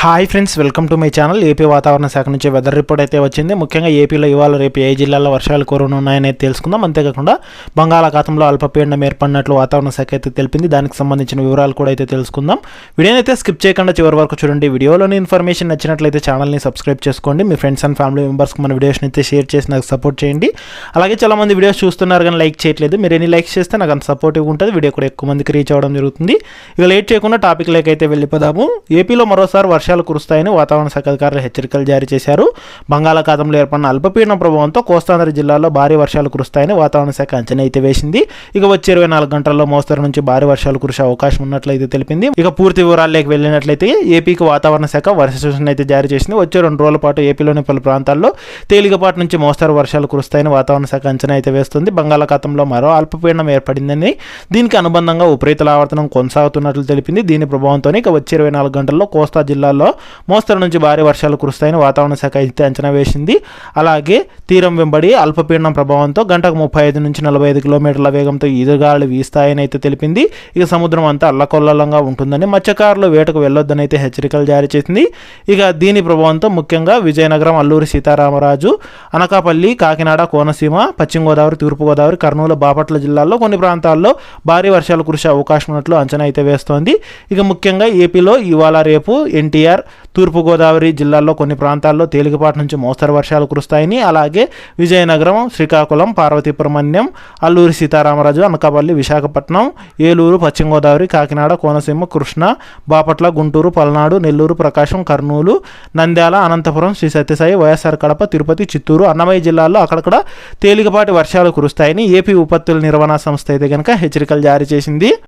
Hi friends, welcome to my channel. AP వాతావరణ శాఖ నుంచి వెదర్ రిపోర్ట్ అయితే వచ్చింది. ముఖ్యంగా ఏపీలో ఇవాళ రేపు ఏ జిల్లాల్లో వర్షాలు కురవనున్నాయని తెలుసుకుందాం. అంతేకాకుండా బంగాళాఖాతంలో అల్పపీడనం ఏర్పడినట్లు వాతావరణ శాఖ అయితే తెలిపింది. దానికి సంబంధించిన వివరాలు కూడా అయితే తెలుసుకుందాం. వీడియోని అయితే స్కిప్ చేయకుండా చివరి వరకు చూడండి. వీడియోలోని ఇన్ఫర్మేషన్ నచ్చినట్లయితే ఛానల్ని సబ్స్క్రైబ్ చేసుకోండి. మీ ఫ్రెండ్స్ అండ్ ఫ్యామిలీ మెంబర్స్కి మన వీడియోస్ని అయితే షేర్ చేసి నాకు సపోర్ట్ చేయండి. అలాగే చాలామంది వీడియోస్ చూస్తున్నారు కానీ లైక్ చేయట్లేదు. మీరు ఎన్ని లైక్స్ చేస్తే నాకు అంత సపోర్టివ్ ఉంటుంది. వీడియో కూడా ఎక్కువ మందికి రీచ్ అవ్వడం జరుగుతుంది. ఇక లేట్ చేయకుండా టాపిక్ లేకైతే వెళ్ళిపోదాము. ఏపీలో మరోసారి వర్షాలు కురుస్తాయని వాతావరణ శాఖ అధికారులు హెచ్చరికలు జారీ చేశారు. బంగాళాఖాతంలో ఏర్పడిన అల్పపీడన ప్రభావంతో కోస్తాంధ్ర జిల్లాలో భారీ వర్షాలు కురుస్తాయని వాతావరణ శాఖ అంచనా అయితే వేసింది. ఇక వచ్చే 24 గంటల్లో మోస్తరు నుంచి భారీ వర్షాలు కురిసే అవకాశం ఉన్నట్లయితే తెలిపింది. ఇక పూర్తి వివరాల్లోకి వెళ్ళినట్లయితే ఏపీకి వాతావరణ శాఖ వర్ష సూచన అయితే జారీ చేసింది. వచ్చే 2 రోజుల పాటు ఏపీలోని పలు ప్రాంతాల్లో తేలికపాటి నుంచి మోస్తరు వర్షాలు కురుస్తాయని వాతావరణ శాఖ అంచనా అయితే వేస్తుంది. బంగాళాఖాతంలో మరో అల్పపీడనం ఏర్పడిందని, దీనికి అనుబంధంగా ఉపరితల ఆవర్తనం కొనసాగుతున్నట్లు తెలిపింది. దీని ప్రభావంతో ఇక వచ్చే 24 గంటల్లో కోస్తా జిల్లాల్లో మోస్తరు నుంచి భారీ వర్షాలు కురుస్తాయని వాతావరణ శాఖ అయితే అంచనా వేసింది. అలాగే తీరం వెంబడి అల్పపీడనం ప్రభావంతో గంటకు 35 నుంచి 45 కిలోమీటర్ల వేగంతో ఈదుగాలు వీస్తాయని అయితే తెలిపింది. ఇక సముద్రం అంతా అల్లకొల్లంగా ఉంటుందని, మత్స్యకారులు వేటకు వెళ్లొద్దని అయితే హెచ్చరికలు జారీ చేసింది. ఇక దీని ప్రభావంతో ముఖ్యంగా విజయనగరం, అల్లూరి సీతారామరాజు, అనకాపల్లి, కాకినాడ, కోనసీమ, పశ్చిమ గోదావరి, తూర్పుగోదావరి, కర్నూలు, బాపట్ల జిల్లాల్లో కొన్ని ప్రాంతాల్లో భారీ వర్షాలు కురిసే అవకాశం ఉన్నట్లు అంచనా అయితే వేస్తోంది. ఇక ముఖ్యంగా ఏపీలో ఇవాళ రేపు ఎన్టీఆర్, తూర్పుగోదావరి జిల్లాల్లో కొన్ని ప్రాంతాల్లో తేలికపాటి నుంచి మోస్తరు వర్షాలు కురుస్తాయని, అలాగే విజయనగరం, శ్రీకాకుళం, పార్వతీపురమన్యం, అల్లూరి సీతారామరాజు, అనకాపల్లి, విశాఖపట్నం, ఏలూరు, పశ్చిమ గోదావరి, కాకినాడ, కోనసీమ, కృష్ణా, బాపట్ల, గుంటూరు, పల్నాడు, నెల్లూరు, ప్రకాశం, కర్నూలు, నంద్యాల, అనంతపురం, శ్రీ సత్యసాయి, వైఎస్ఆర్ కడప, తిరుపతి, చిత్తూరు, అన్నమయ్య జిల్లాల్లో అక్కడక్కడ తేలికపాటి వర్షాలు కురుస్తాయని ఏపీ విపత్తుల నిర్వహణ సంస్థ అయితే కనుక హెచ్చరికలు జారీ చేసింది.